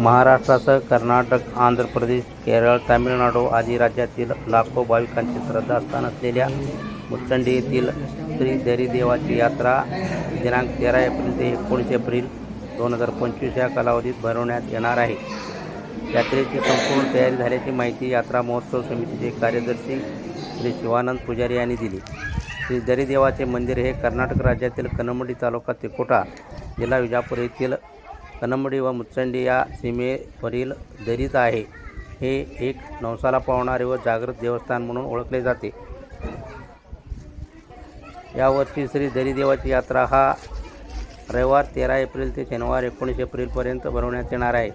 महाराष्ट्रासह कर्नाटक, आंध्र प्रदेश, केरळ, तामिळनाडू आदी राज्यातील लाखो भाविकांची श्रद्धास्थान असलेल्या मुचंडी येथील श्री दरिदेवाची यात्रा दिनांक 13 एप्रिल ते 19 एप्रिल 2025 या कालावधीत भरवण्यात येणार आहे. यात्रेची संपूर्ण तयारी झाल्याची माहिती यात्रा महोत्सव समितीचे कार्यदर्शी श्री शिवानंद पुजारी यांनी दिली. श्री दरिदेवाचे मंदिर हे कर्नाटक राज्यातील कन्नमडी तालुका तिकोटा, जिल्हा विजापूर येथील कन्नमडी व मुचंडी या सीमेवरील दरीत आहे. हे एक नवसाला पावणारे व जागृत देवस्थान म्हणून ओळखले जाते. यावर्षी श्री दरिदेवाची यात्रा हा रविवार 13 एप्रिल ते शनिवार 19 एप्रिलपर्यंत भरवण्यात येणार आहे.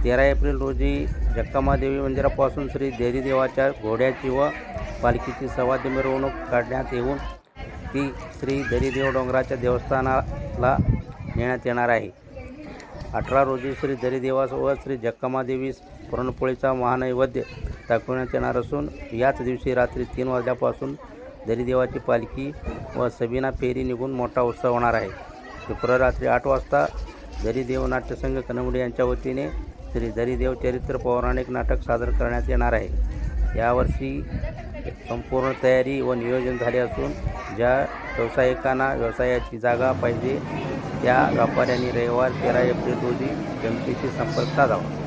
13 एप्रिल रोजी जक्कमादेवी मंदिरापासून श्री दरिदेवाच्या घोड्याची व पालखीची सवाद्य मिरवणूक काढण्यात येऊन ती श्री दरिदेव डोंगराच्या देवस्थानाला नेण्यात येणार आहे. 18 रोजी श्री दरिदेवास व श्री जक्कमादेवीस पुरणपोळीचा महानैवेद्य दाखवण्यात येणार असून याच दिवशी रात्री 3 वाजल्यापासून दरिदेवाची पालखी व सबिना फेरी निघून मोठा उत्सव होणार आहे. शुक्रवार रात्री 8 वाजता दरिदेव नाट्यसंघ कन्नमडी यांच्या वतीने श्री दरिदेव चरित्र पौराणिक नाटक सादर करण्यात येणार आहे. यावर्षी संपूर्ण तयारी व नियोजन झाले असून ज्या व्यावसायिकांना व्यवसायाची जागा पाहिजे त्या व्यापाऱ्यांनी रविवार 13 एप्रिल रोजी समितीशी संपर्क साधावा.